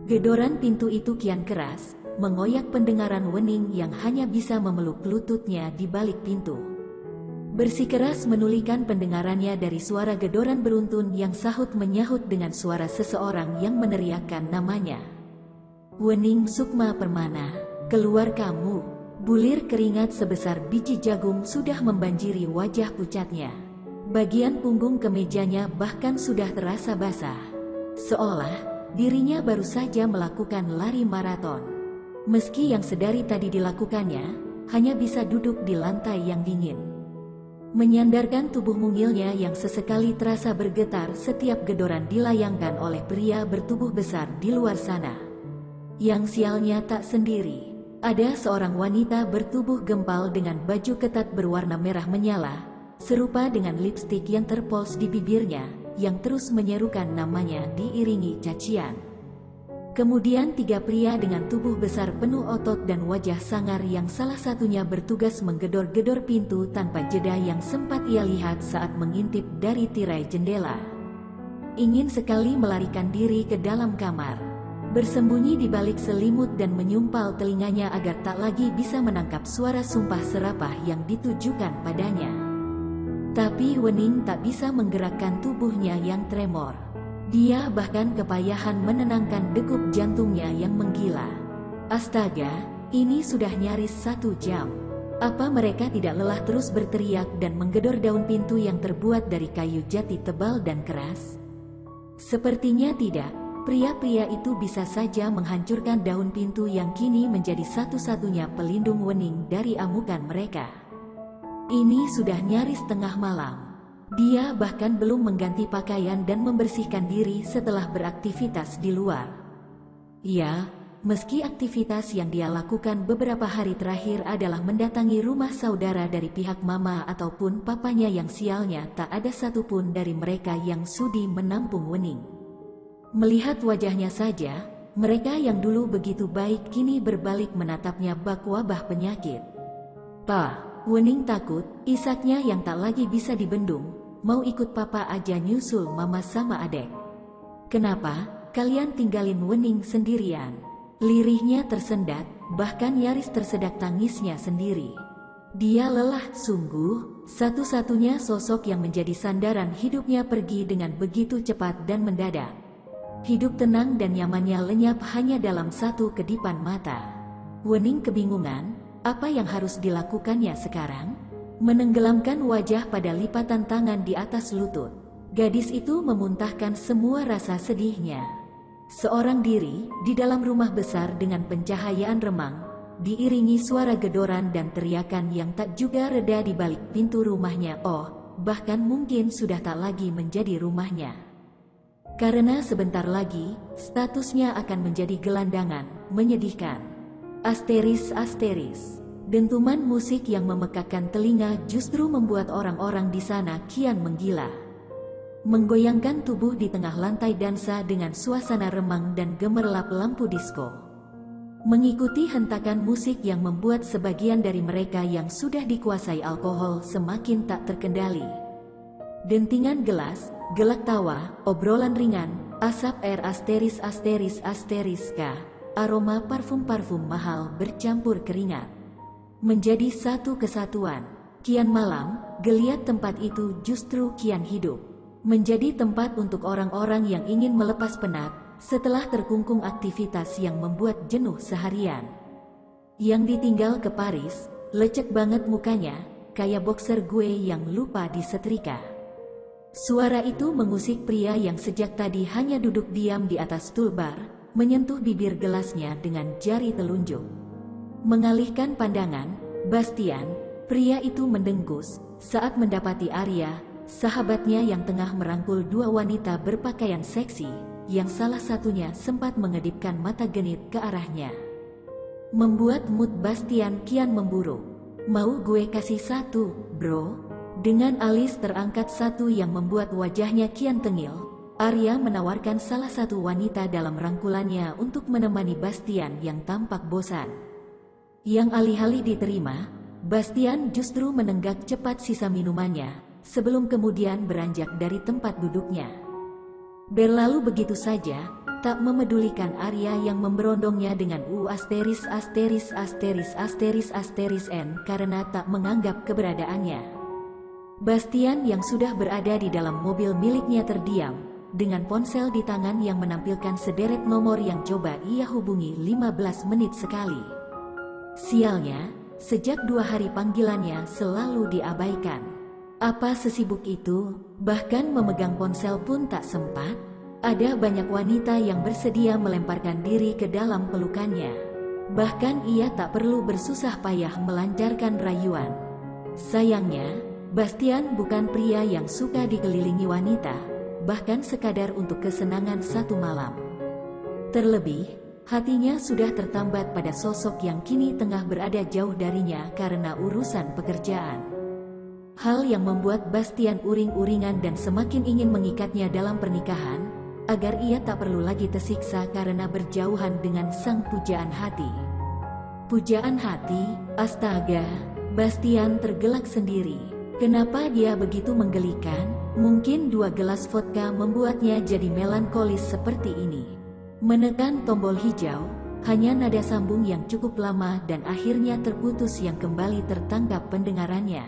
Gedoran pintu itu kian keras, mengoyak pendengaran Wening yang hanya bisa memeluk lututnya di balik pintu. Bersikeras menulikan pendengarannya dari suara gedoran beruntun yang sahut menyahut dengan suara seseorang yang meneriakkan namanya. Wening Sukma Permana, keluar kamu. Bulir keringat sebesar biji jagung sudah membanjiri wajah pucatnya. Bagian punggung kemejanya bahkan sudah terasa basah. Seolah dirinya baru saja melakukan lari maraton. Meski yang sedari tadi dilakukannya, hanya bisa duduk di lantai yang dingin. Menyandarkan tubuh mungilnya yang sesekali terasa bergetar setiap gedoran dilayangkan oleh pria bertubuh besar di luar sana. Yang sialnya tak sendiri. Ada seorang wanita bertubuh gempal dengan baju ketat berwarna merah menyala, serupa dengan lipstik yang terpoles di bibirnya, yang terus menyerukan namanya diiringi cacian. Kemudian 3 pria dengan tubuh besar penuh otot dan wajah sangar yang salah satunya bertugas menggedor-gedor pintu tanpa jeda yang sempat ia lihat saat mengintip dari tirai jendela. Ingin sekali melarikan diri ke dalam kamar. Bersembunyi di balik selimut dan menyumpal telinganya agar tak lagi bisa menangkap suara sumpah serapah yang ditujukan padanya. Tapi Wening tak bisa menggerakkan tubuhnya yang tremor. Dia bahkan kepayahan menenangkan degup jantungnya yang menggila. Astaga, ini sudah nyaris 1 jam. Apa mereka tidak lelah terus berteriak dan menggedor daun pintu yang terbuat dari kayu jati tebal dan keras? Sepertinya tidak. Pria-pria itu bisa saja menghancurkan daun pintu yang kini menjadi satu-satunya pelindung Wening dari amukan mereka. Ini sudah nyaris tengah malam. Dia bahkan belum mengganti pakaian dan membersihkan diri setelah beraktivitas di luar. Ya, meski aktivitas yang dia lakukan beberapa hari terakhir adalah mendatangi rumah saudara dari pihak mama ataupun papanya yang sialnya tak ada satupun dari mereka yang sudi menampung Wening. Melihat wajahnya saja, mereka yang dulu begitu baik kini berbalik menatapnya bak wabah penyakit. "Pa," Wening takut, isaknya yang tak lagi bisa dibendung, "mau ikut papa aja nyusul mama sama adek." "Kenapa kalian tinggalin Wening sendirian?" Lirihnya tersendat, bahkan nyaris tersedak tangisnya sendiri. Dia lelah sungguh, satu-satunya sosok yang menjadi sandaran hidupnya pergi dengan begitu cepat dan mendadak. Hidup tenang dan nyamannya lenyap hanya dalam satu kedipan mata. Wening kebingungan, apa yang harus dilakukannya sekarang? Menenggelamkan wajah pada lipatan tangan di atas lutut. Gadis itu memuntahkan semua rasa sedihnya. Seorang diri, di dalam rumah besar dengan pencahayaan remang, diiringi suara gedoran dan teriakan yang tak juga reda di balik pintu rumahnya. Bahkan mungkin sudah tak lagi menjadi rumahnya. Karena sebentar lagi, statusnya akan menjadi gelandangan, menyedihkan. Asteris. Dentuman musik yang memekakkan telinga justru membuat orang-orang di sana kian menggila. Menggoyangkan tubuh di tengah lantai dansa dengan suasana remang dan gemerlap lampu disko. Mengikuti hentakan musik yang membuat sebagian dari mereka yang sudah dikuasai alkohol semakin tak terkendali. Dentingan gelas, gelak tawa, obrolan ringan, asap air asteris, aroma parfum-parfum mahal bercampur keringat. Menjadi satu kesatuan. Kian malam, geliat tempat itu justru kian hidup. Menjadi tempat untuk orang-orang yang ingin melepas penat, setelah terkungkung aktivitas yang membuat jenuh seharian. Yang ditinggal ke Paris, lecek banget mukanya, kayak boxer gue yang lupa disetrika. Suara itu mengusik pria yang sejak tadi hanya duduk diam di atas tulbar, menyentuh bibir gelasnya dengan jari telunjuk. Mengalihkan pandangan, Bastian, pria itu mendengkus, saat mendapati Arya, sahabatnya yang tengah merangkul 2 wanita berpakaian seksi, yang salah satunya sempat mengedipkan mata genit ke arahnya. Membuat mood Bastian kian memburuk. "Mau gue kasih 1, bro?" Dengan alis terangkat satu yang membuat wajahnya kian tengil, Arya menawarkan salah satu wanita dalam rangkulannya untuk menemani Bastian yang tampak bosan. Yang alih-alih diterima, Bastian justru menenggak cepat sisa minumannya, sebelum kemudian beranjak dari tempat duduknya. Berlalu begitu saja, tak memedulikan Arya yang memberondongnya dengan N karena tak menganggap keberadaannya. Bastian yang sudah berada di dalam mobil miliknya terdiam, dengan ponsel di tangan yang menampilkan sederet nomor yang coba ia hubungi 15 menit sekali. Sialnya, sejak 2 hari panggilannya selalu diabaikan. Apa sesibuk itu, bahkan memegang ponsel pun tak sempat. Ada banyak wanita yang bersedia melemparkan diri ke dalam pelukannya. Bahkan ia tak perlu bersusah payah melancarkan rayuan. Sayangnya, Bastian bukan pria yang suka dikelilingi wanita, bahkan sekadar untuk kesenangan satu malam. Terlebih, hatinya sudah tertambat pada sosok yang kini tengah berada jauh darinya karena urusan pekerjaan. Hal yang membuat Bastian uring-uringan dan semakin ingin mengikatnya dalam pernikahan, agar ia tak perlu lagi tersiksa karena berjauhan dengan sang pujaan hati. Pujaan hati, astaga, Bastian tergelak sendiri. Kenapa dia begitu menggelikan? Mungkin 2 gelas vodka membuatnya jadi melankolis seperti ini. Menekan tombol hijau, hanya nada sambung yang cukup lama dan akhirnya terputus yang kembali tertangkap pendengarannya.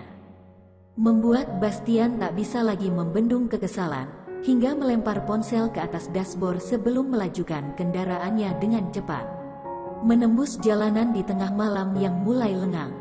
Membuat Bastian tak bisa lagi membendung kekesalan, hingga melempar ponsel ke atas dashboard sebelum melajukan kendaraannya dengan cepat. Menembus jalanan di tengah malam yang mulai lengang.